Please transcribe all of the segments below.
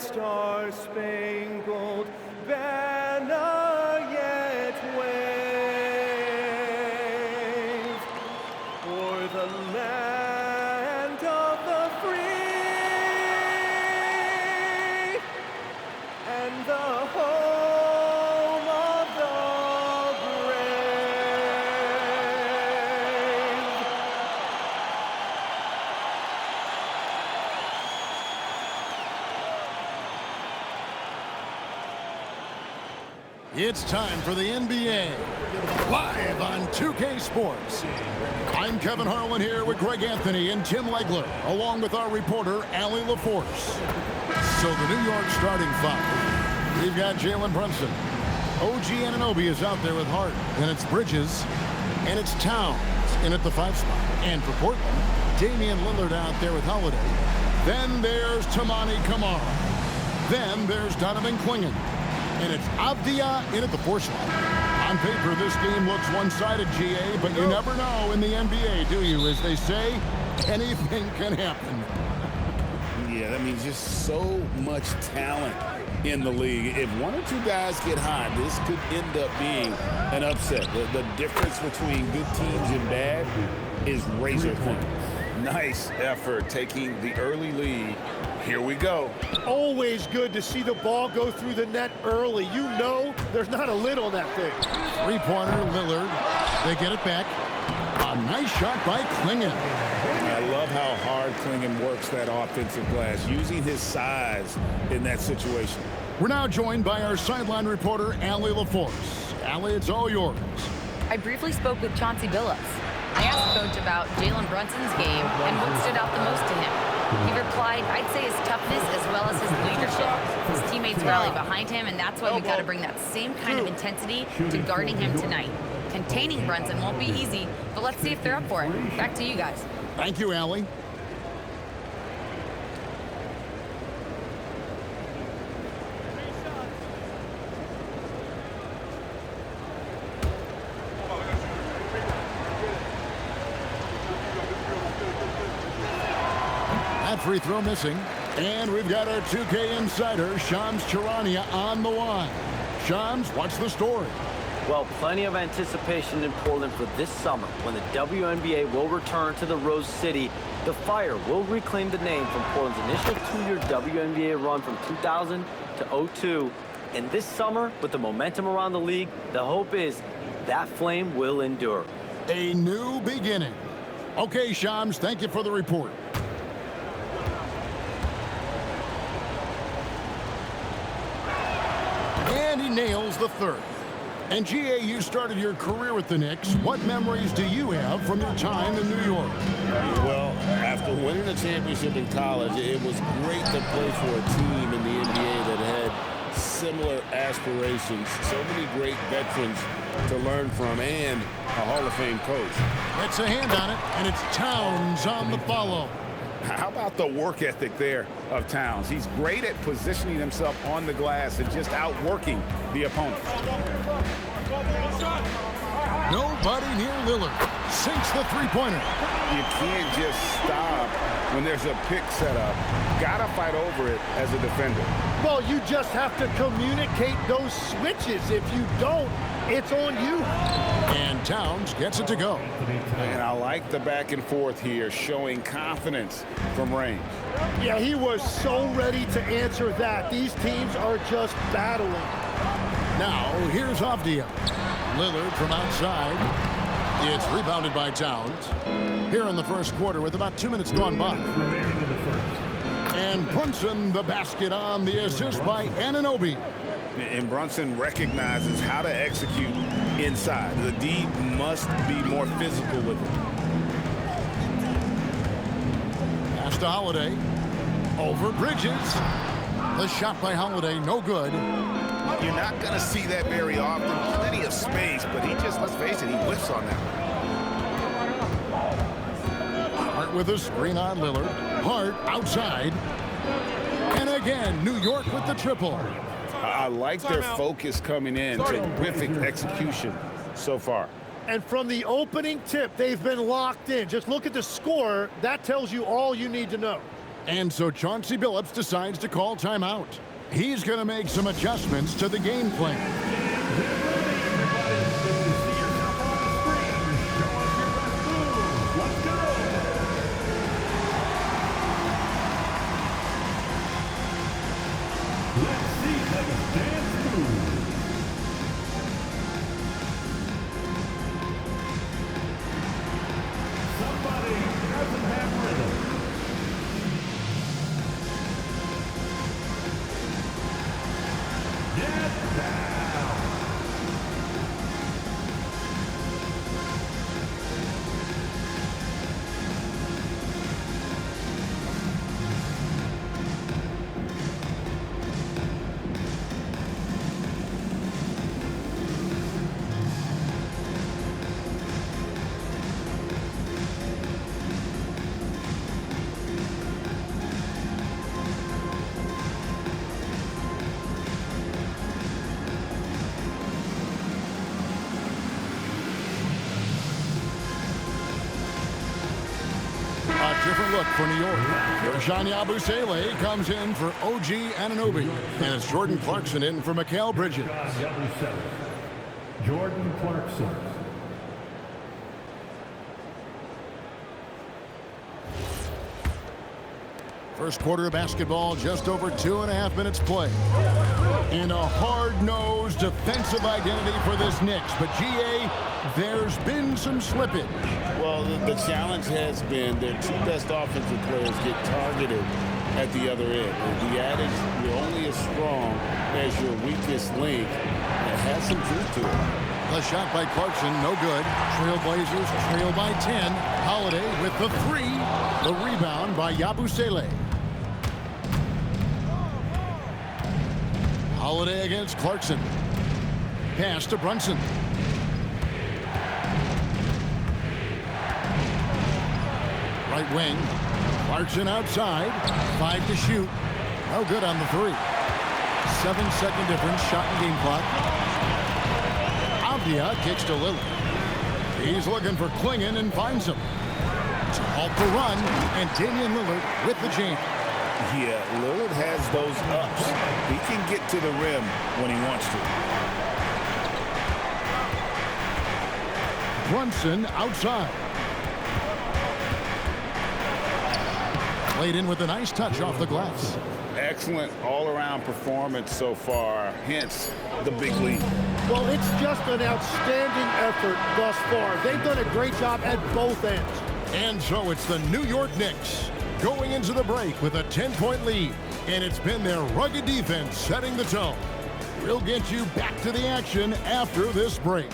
star-spangled banner yet wave o'er the land of the free and the home of the It's time for the NBA, live on 2K Sports. I'm Kevin Harlan here with Greg Anthony and Tim Legler, along with our reporter, Allie LaForce. So the New York starting five, we've got Jalen Brunson. OG Anunoby is out there with Hart, and it's Bridges, and it's Towns in at the 5 spot. And for Portland, Damian Lillard out there with Holiday. Then there's Tamani Kamara. Then there's Donovan Clingan. And it's Avdia in at the 4 slot. On paper, this game looks one-sided, GA, but you never know in the NBA, do you? As they say, anything can happen. Yeah, that means just so much talent in the league. If one or two guys get hot, this could end up being an upset. The difference between good teams and bad is razor thin. Nice effort taking the early lead. Here we go. Always good to see the ball go through the net early. You know there's not a lid on that thing. Three-pointer, Lillard. They get it back. A nice shot by Clingan. I love how hard Clingan works that offensive glass, using his size in that situation. We're now joined by our sideline reporter, Allie LaForce. Allie, it's all yours. I briefly spoke with Chauncey Billups. I asked Coach about Jalen Brunson's game and what stood out the most to him. He replied, I'd say his toughness as well as his leadership. His teammates rally behind him, and that's why we've got to bring that same kind of intensity to guarding him tonight. Containing Brunson won't be easy, but let's see if they're up for it. Back to you guys. Thank you, Allie. That free throw missing. And we've got our 2K insider, Shams Charania, on the line. Shams, what's the story? Well, plenty of anticipation in Portland for this summer when the WNBA will return to the Rose City. The Fire will reclaim the name from Portland's initial 2-year WNBA run from 2000 to 2002. And this summer, with the momentum around the league, the hope is that flame will endure. A new beginning. Okay, Shams, thank you for the report. And he nails the third. And GA, you started your career with the Knicks. What memories do you have from your time in New York? Well, after winning a championship in college, it was great to play for a team in the NBA that had similar aspirations. So many great veterans to learn from and a Hall of Fame coach. It's a hand on it, and it's Towns on the follow. How about the work ethic there of Towns? He's great at positioning himself on the glass and just outworking the opponent. Nobody near Lillard. Sinks the three-pointer. You can't just stop when there's a pick set up. Gotta fight over it as a defender. Well, you just have to communicate those switches. If you don't, it's on you. And Towns gets it to go. And I like the back and forth here, showing confidence from range. Yeah, he was so ready to answer that. These teams are just battling. Now, here's Avdia. Lillard from outside. It's rebounded by Towns. Here in the first quarter with about 2 minutes gone by. And Brunson, the basket on the assist by Anunoby. And Brunson recognizes how to execute inside. The D must be more physical with it. Pass to Holiday. Over Bridges. The shot by Holiday, no good. You're not going to see that very often. Plenty of space, but he just, let's face it, he whiffs on that. Hart with a screen on Lillard. Hart outside. And again, New York with the triple. I like their focus coming in. Terrific execution so far. And from the opening tip, they've been locked in. Just look at the score. That tells you all you need to know. And so Chauncey Billups decides to call timeout. He's going to make some adjustments to the game plan. Different look for New York. Rashani Abusele comes in for OG Anunoby. And it's Jordan Clarkson in for Mikal Bridges. Jordan Clarkson. First quarter of basketball, just over 2.5 minutes play. In a hard-nosed defensive identity for this Knicks. But GA, there's been some slippage. Well, the challenge has been their two best offensive players get targeted at the other end. The adage, you're only as strong as your weakest link, that has some truth to it. The shot by Clarkson, no good. Trailblazers trail by 10. Holiday with the three. The rebound by Yabusele. Holiday against Clarkson. Pass to Brunson. Right wing. Clarkson outside. 5 to shoot. No good on the three. 7-second difference. Shot and game clock. Avdia kicks to Lillard. He's looking for Klingon and finds him. To halt the run. And Damian Lillard with the jam. Yeah, Lillard has those ups. He can get to the rim when he wants to. Brunson outside. Played in with a nice touch off the glass. Excellent all-around performance so far, hence the big lead. Well, it's just an outstanding effort thus far. They've done a great job at both ends. And so it's the New York Knicks going into the break with a 10-point lead. And it's been their rugged defense setting the tone. We'll get you back to the action after this break.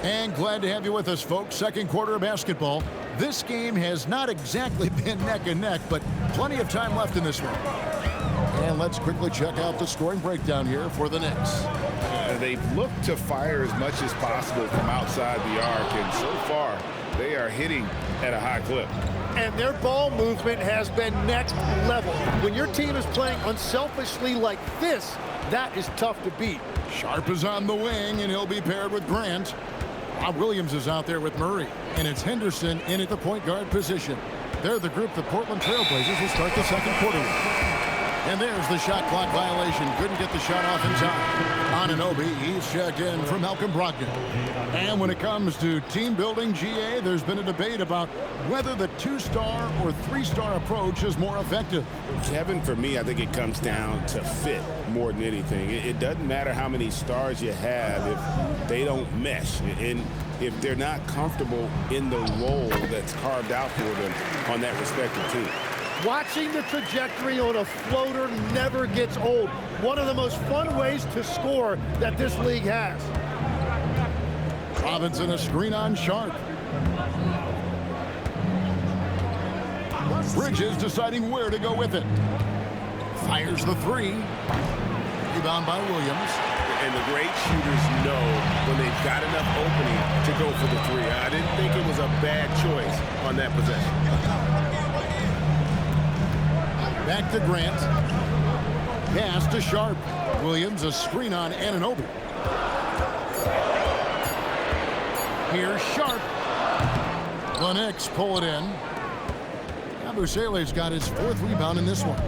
And glad to have you with us, folks. Second quarter of basketball. This game has not exactly been neck and neck, but plenty of time left in this one. And let's quickly check out the scoring breakdown here for the Knicks. They've looked to fire as much as possible from outside the arc, and so far they are hitting at a high clip. And their ball movement has been next level. When your team is playing unselfishly like this, that is tough to beat. Sharp is on the wing, and he'll be paired with Grant. Rob Williams is out there with Murray, and it's Henderson in at the point guard position. They're the group the Portland Trailblazers will start the second quarter with. And there's the shot clock violation. Couldn't get the shot off in time. Anunoby, he's checked in for Malcolm Brogdon. And when it comes to team building, GA, there's been a debate about whether the 2-star or 3-star approach is more effective. Kevin, for me, I think it comes down to fit more than anything. It doesn't matter how many stars you have if they don't mesh. And if they're not comfortable in the role that's carved out for them on that respective team. Watching the trajectory on a floater never gets old. One of the most fun ways to score that this league has. Robinson a screen on Sharp. Bridges deciding where to go with it. Fires the three. Rebound by Williams. and the great shooters know when they've got enough opening to go for the three. I didn't think it was a bad choice on that possession. Back to Grant. Pass to Sharp. Williams, a screen on Anunoby. Here's Sharp. The Knicks pull it in. Yabusele's got his 4th rebound in this one.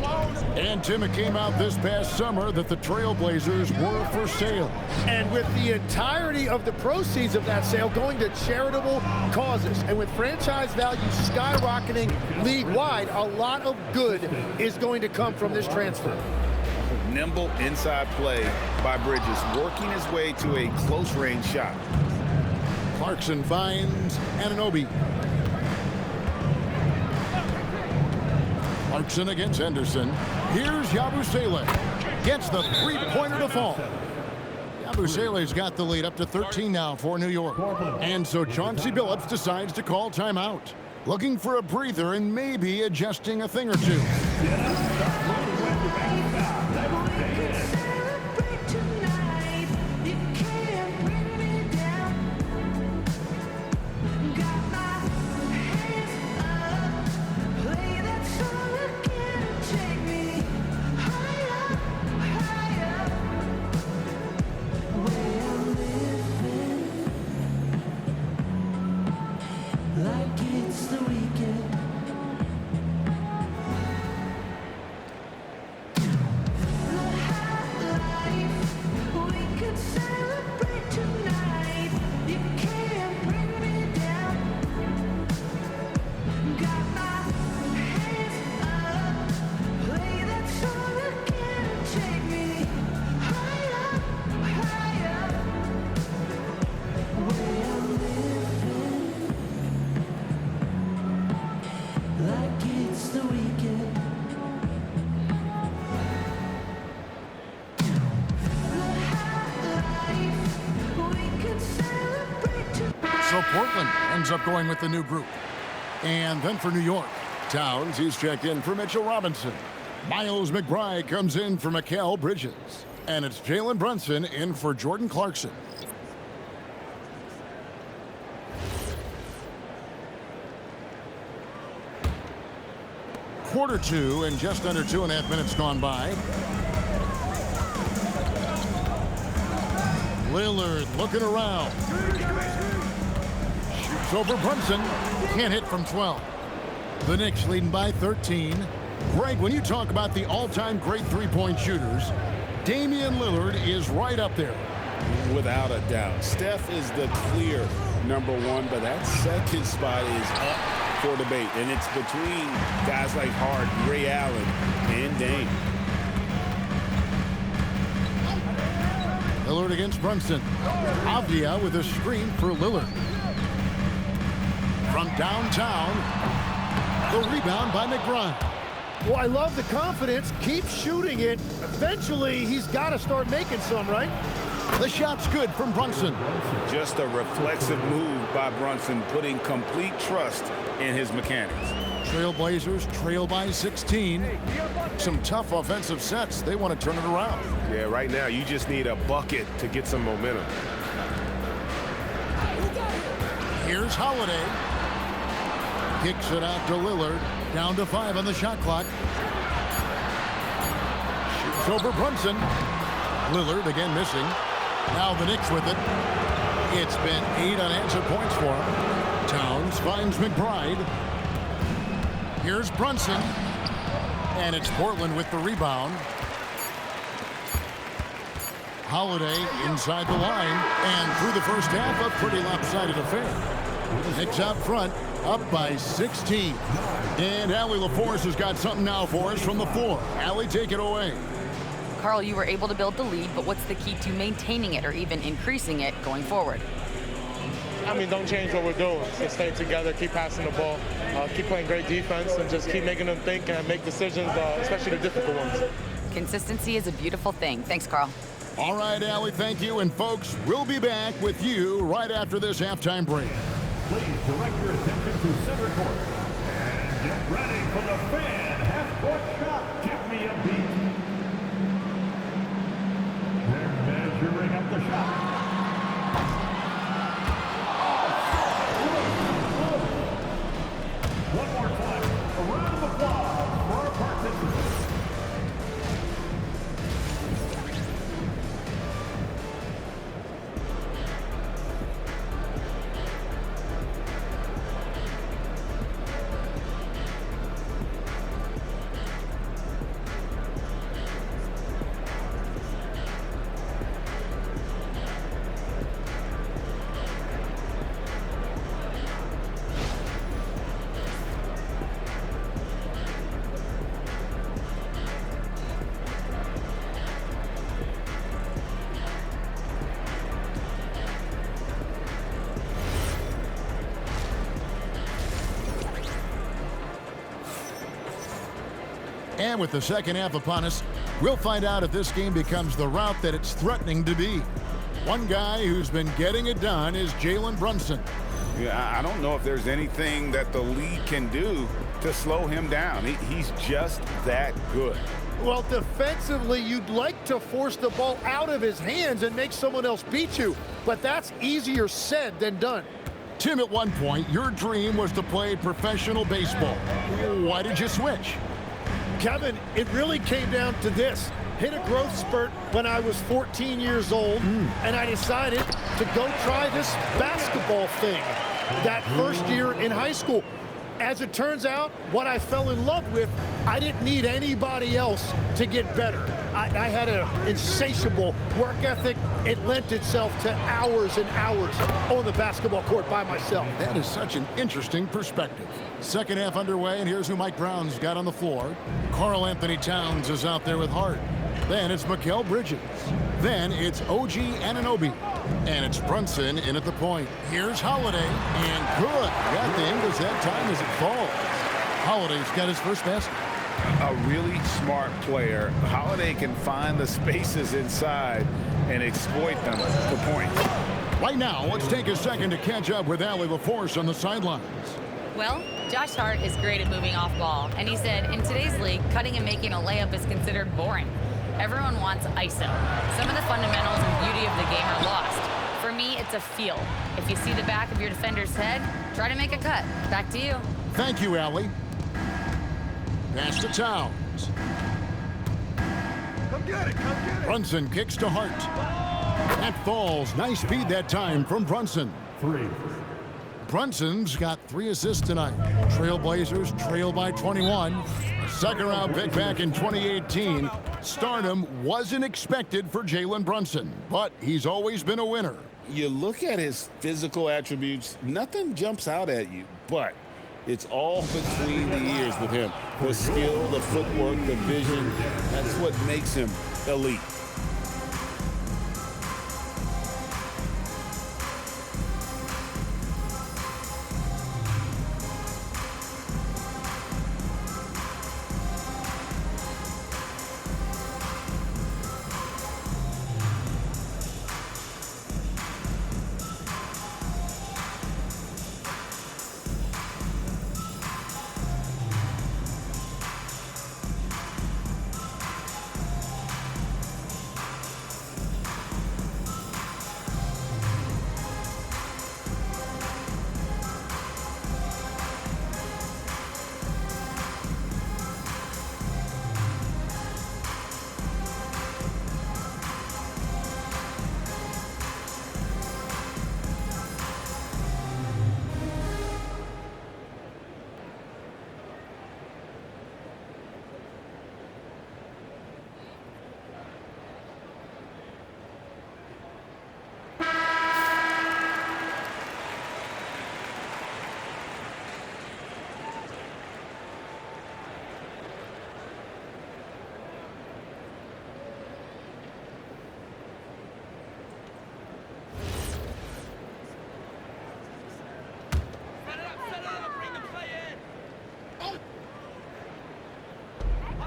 And Tim, it came out this past summer that the Trailblazers were for sale. And with the entirety of the proceeds of that sale going to charitable causes, and with franchise value skyrocketing league-wide, a lot of good is going to come from this transfer. Nimble inside play by Bridges, working his way to a close-range shot. Clarkson finds Anunoby. Clarkson against Henderson. Here's Yabusele. Gets the three-pointer to fall. Yabusele's got the lead up to 13 now for New York. And so Chauncey Billups decides to call timeout. Looking for a breather and maybe adjusting a thing or two. So Portland ends up going with the new group. And then for New York, Towns, he's checked in for Mitchell Robinson. Miles McBride comes in for Mikal Bridges. And it's Jalen Brunson in for Jordan Clarkson. Quarter 2 and just under 2.5 minutes gone by. Lillard looking around. Shoots over Brunson. Can't hit from 12. The Knicks leading by 13. Greg, when you talk about the all-time great three-point shooters, Damian Lillard is right up there. Without a doubt. Steph is the clear number one, but that second spot is up for debate. And it's between guys like Harden, Ray Allen, and Dame. Lillard against Brunson. Avdia with a screen for Lillard. From downtown, the rebound by McBride. Well, I love the confidence. Keep shooting it. Eventually, he's got to start making some, right? The shot's good from Brunson. Just a reflexive move by Brunson, putting complete trust in his mechanics. Trailblazers trail by 16. Some tough offensive sets. They want to turn it around. Yeah, right now you just need a bucket to get some momentum. Here's Holiday. Kicks it out to Lillard. Down to 5 on the shot clock. Shoots over Brunson. Lillard again missing. Now the Knicks with it. It's been 8 unanswered points for him. Towns finds McBride. Here's Brunson. And it's Portland with the rebound. Holiday inside the line. And through the first half, a pretty lopsided affair. Knicks out front, up by 16. And Allie LaForce has got something now for us from the floor. Allie, take it away. Carl, you were able to build the lead, but what's the key to maintaining it or even increasing it going forward? I mean, don't change what we're doing. So stay together, keep passing the ball, keep playing great defense, and just keep making them think and make decisions, especially the difficult ones. Consistency is a beautiful thing. Thanks, Carl. All right, Allie, thank you. And folks, we'll be back with you right after this halftime break. Please direct your attention to center court. And get ready for the fan half-court shot. Give me a beat. They're measuring the shot. One more time, a round of applause for our participants. And with the second half upon us, we'll find out if this game becomes the route that it's threatening to be. One guy who's been getting it done is Jalen Brunson. Yeah, I don't know if there's anything that the league can do to slow him down. He's just that good. Well, defensively, you'd like to force the ball out of his hands and make someone else beat you, but that's easier said than done. Tim, at one point, your dream was to play professional baseball. Why did you switch? Kevin, it really came down to this. Hit a growth spurt when I was 14 years old, and I decided to go try this basketball thing that first year in high school. As it turns out, what I fell in love with, I didn't need anybody else to get better. I had an insatiable work ethic. It lent itself to hours and hours on the basketball court by myself. That is such an interesting perspective. Second half underway, and here's who Mike Brown's got on the floor. Karl Anthony Towns is out there with Hart. Then it's Mikal Bridges. Then it's OG Anunoby. And it's Brunson in at the point. Here's Holiday, and good. Got the Ingles that time as it falls. Holiday's got his first basket. A really smart player. Holiday can find the spaces inside and exploit them for points. Right now, let's take a second to catch up with Allie LaForce on the sidelines. Well, Josh Hart is great at moving off ball, and he said, in today's league, cutting and making a layup is considered boring. Everyone wants ISO. Some of the fundamentals and beauty of the game are lost. For me, it's a feel. If you see the back of your defender's head, try to make a cut. Back to you. Thank you, Allie. Pass to Towns. Come get it, come get it. Brunson kicks to Hart. That falls. Nice speed that time from Brunson. 3. Brunson's got 3 assists tonight. Trailblazers trail by 21. A second-round pick back in 2018. Stardom wasn't expected for Jalen Brunson, but he's always been a winner. You look at his physical attributes, nothing jumps out at you, but it's all between the ears with him. The skill, the footwork, the vision, that's what makes him elite.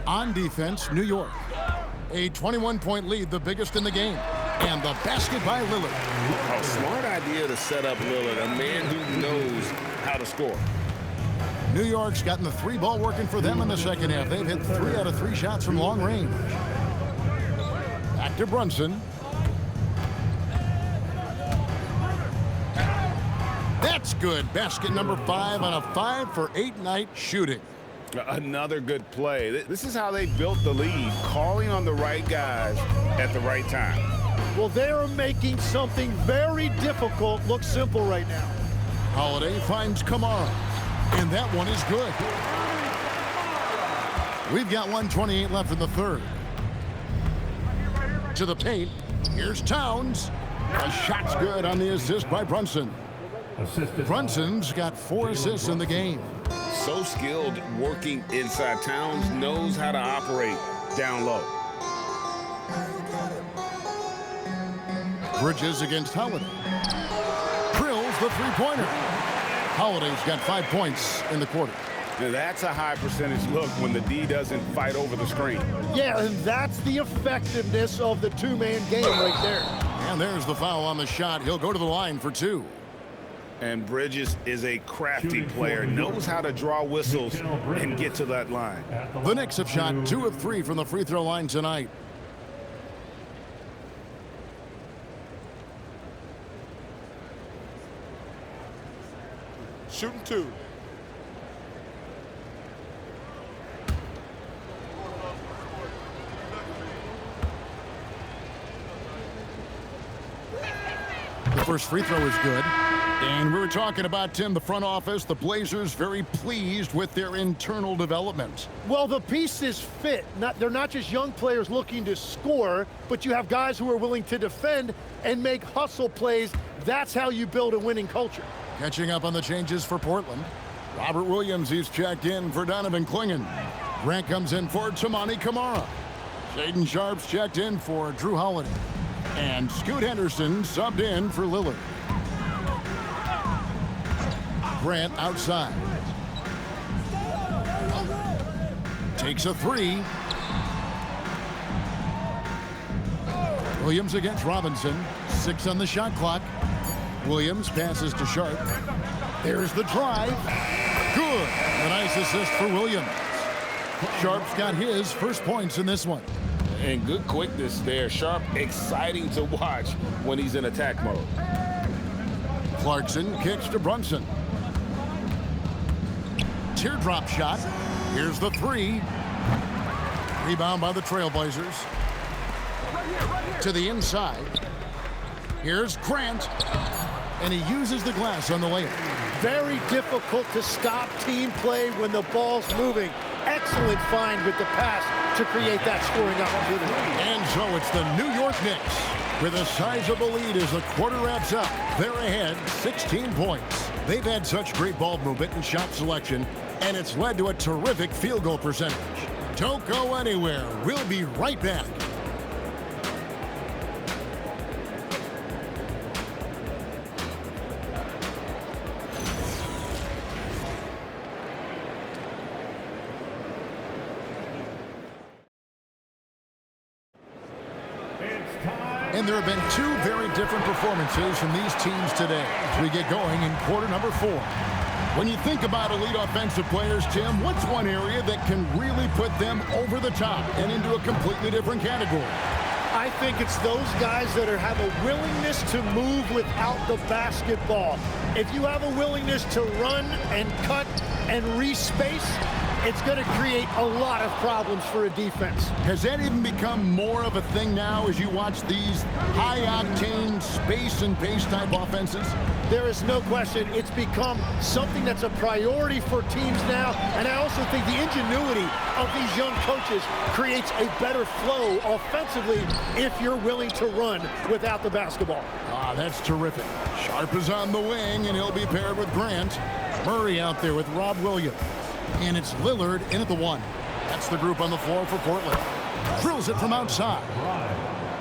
On defense, New York. A 21-point lead, the biggest in the game. And the basket by Lillard. A smart idea to set up Lillard, a man who knows how to score. New York's gotten the 3 ball working for them in the second half. They've hit 3 out of 3 shots from long range. Back to Brunson. That's good. Basket number 5 on a 5-for-8 night shooting. Another good play. This is how they built the lead, calling on the right guys at the right time. Well, they are making something very difficult look simple right now. Holiday finds Kamara, and that one is good. We've got 1:28 left in the third. To the paint. Here's Towns. A shot's good on the assist by Brunson. Brunson's got 4 assists in the game. So skilled working inside. Towns knows how to operate down low. Bridges against Holiday. Drills the three-pointer. Holiday's got 5 points in the quarter. Now that's a high percentage look when the D doesn't fight over the screen. Yeah, and that's the effectiveness of the two-man game right there. And there's the foul on the shot. He'll go to the line for 2. And Bridges is a crafty player, knows how to draw whistles and get to that line. The Knicks have shot 2 of 3 from the free throw line tonight. Shooting 2. The first free throw is good. And we were talking about, Tim, the front office, the Blazers very pleased with their internal development. Well, the pieces fit. They're not just young players looking to score, but you have guys who are willing to defend and make hustle plays. That's how you build a winning culture. Catching up on the changes for Portland. Robert Williams, he's checked in for Donovan Clingan. Grant comes in for Tamani Kamara. Shaden Sharp's checked in for Drew Holiday. And Scoot Henderson subbed in for Lillard. Grant outside. Takes a 3. Williams against Robinson. 6 on the shot clock. Williams passes to Sharp. There's the drive. Good. A nice assist for Williams. Sharp's got his first points in this one. And good quickness there. Sharp, exciting to watch when he's in attack mode. Clarkson kicks to Brunson. Teardrop shot. Here's the 3. Rebound by the Trailblazers. To the inside. Here's Grant. And he uses the glass on the layup. Very difficult to stop team play when the ball's moving. Excellent find with the pass to create that scoring opportunity. And so it's the New York Knicks with a sizable lead as the quarter wraps up. They're ahead 16 points. They've had such great ball movement and shot selection, and it's led to a terrific field goal percentage. Don't go anywhere. We'll be right back. And there have been 2 very different performances from these teams today as we get going in quarter number 4. When you think about elite offensive players, Tim, what's one area that can really put them over the top and into a completely different category? I think it's those guys that have a willingness to move without the basketball. If you have a willingness to run and cut and respace, it's going to create a lot of problems for a defense. Has that even become more of a thing now as you watch these high-octane space and pace type offenses? There is no question. It's become something that's a priority for teams now. And I also think the ingenuity of these young coaches creates a better flow offensively if you're willing to run without the basketball. Ah, that's terrific. Sharp is on the wing, and he'll be paired with Grant. Murray out there with Rob Williams. And it's Lillard in at the 1. That's the group on the floor for Portland. Drills it from outside.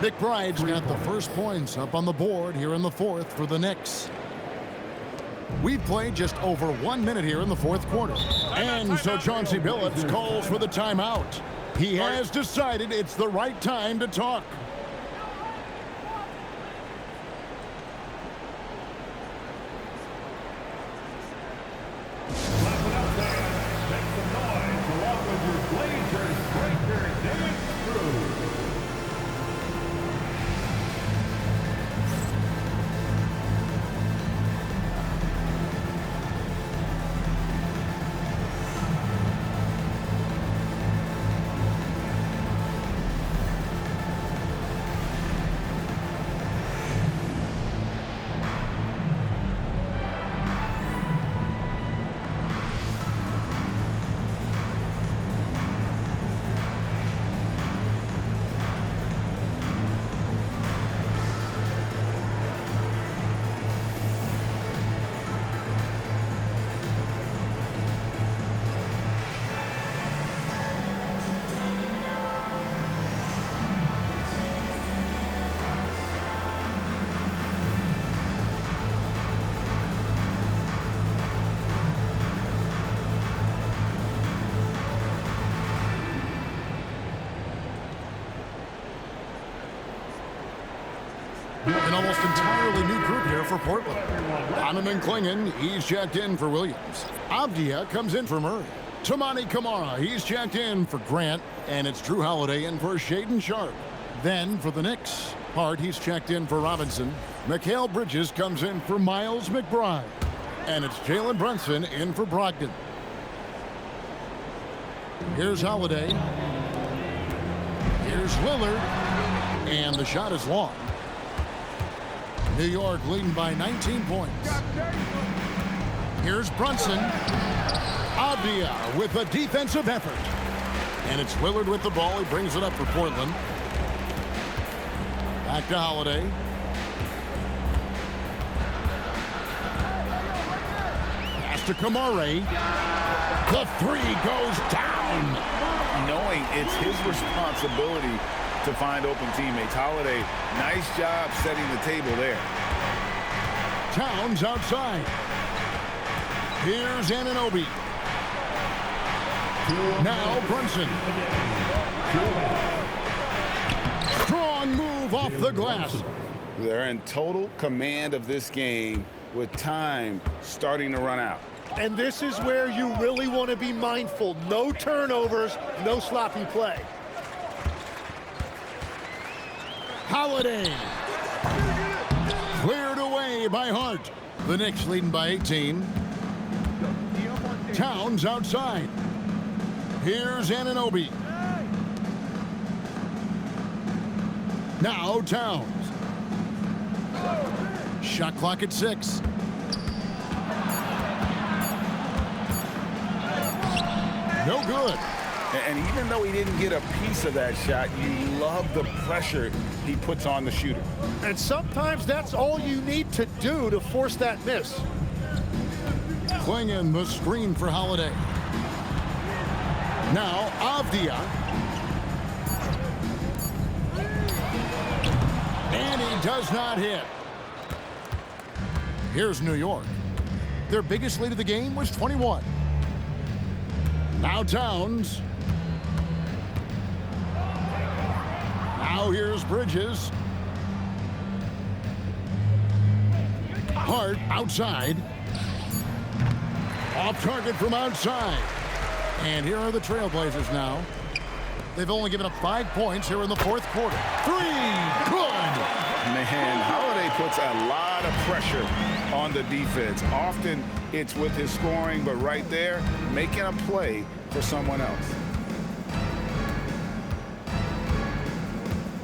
McBride's got the first points up on the board here in the 4th for the Knicks. We've played just over 1 minute here in the 4th quarter. And so Chauncey Billups calls for the timeout. He has decided it's the right time to talk. An almost entirely new group here for Portland. Donovan Clingan, he's checked in for Williams. Avdia comes in for Murray. Tamani Kamara, he's checked in for Grant. And it's Drew Holiday in for Shaden Sharp. Then for the Knicks, Hart, he's checked in for Robinson. Mikal Bridges comes in for Miles McBride. And it's Jalen Brunson in for Brogdon. Here's Holiday. Here's Lillard. And the shot is long. New York leading by 19 points. Here's Brunson. Avdia with a defensive effort. And it's Lillard with the ball. He brings it up for Portland. Back to Holiday. Pass to Kamara. The three goes down. Knowing it's his responsibility to find open teammates. Holiday, nice job setting the table there. Towns outside. Here's Anunoby. Now Brunson. Strong move off the glass. They're in total command of this game with time starting to run out. And this is where you really want to be mindful. No turnovers, no sloppy play. Holiday. Cleared away by Hart. The Knicks leading by 18. Towns outside. Here's Anunoby. Now Towns. Shot clock at 6. No good. And even though he didn't get a piece of that shot, you love the pressure he puts on the shooter. And sometimes that's all you need to do to force that miss. Clingan the screen for Holiday. Now Avdia. And he does not hit. Here's New York. Their biggest lead of the game was 21. Now Towns. Now here's Bridges. Hart outside. Off target from outside. And here are the Trailblazers now. They've only given up 5 points here in the fourth quarter. 3, good! Man, Holiday puts a lot of pressure on the defense. Often it's with his scoring, but right there, making a play for someone else.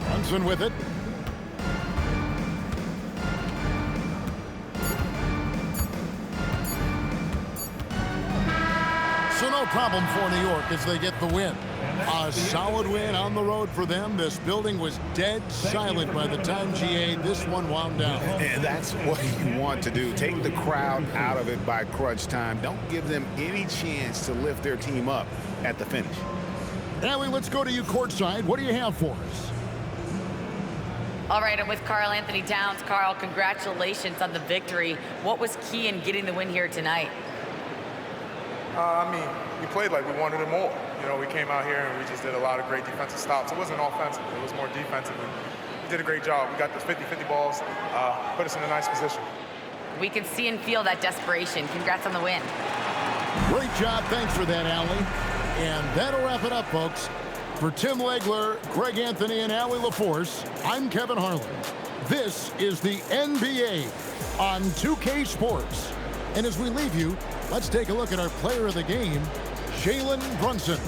Brunson with it. So no problem for New York as they get the win. A solid win on the road for them. This building was dead silent by the time this one wound down. And that's what you want to do. Take the crowd out of it by crunch time. Don't give them any chance to lift their team up at the finish. Allie, let's go to you courtside. What do you have for us? All right, I'm with Karl Anthony Towns. Karl, congratulations on the victory. What was key in getting the win here tonight? I mean, we played like we wanted it more. You know, we came out here and we just did a lot of great defensive stops. It wasn't offensive. It was more defensive. We did a great job. We got the 50-50 balls, put us in a nice position. We can see and feel that desperation. Congrats on the win. Great job. Thanks for that, Allie. And that'll wrap it up, folks. For Tim Legler, Greg Anthony, and Allie LaForce, I'm Kevin Harlan. This is the NBA on 2K Sports. And as we leave you, let's take a look at our player of the game, Jalen Brunson.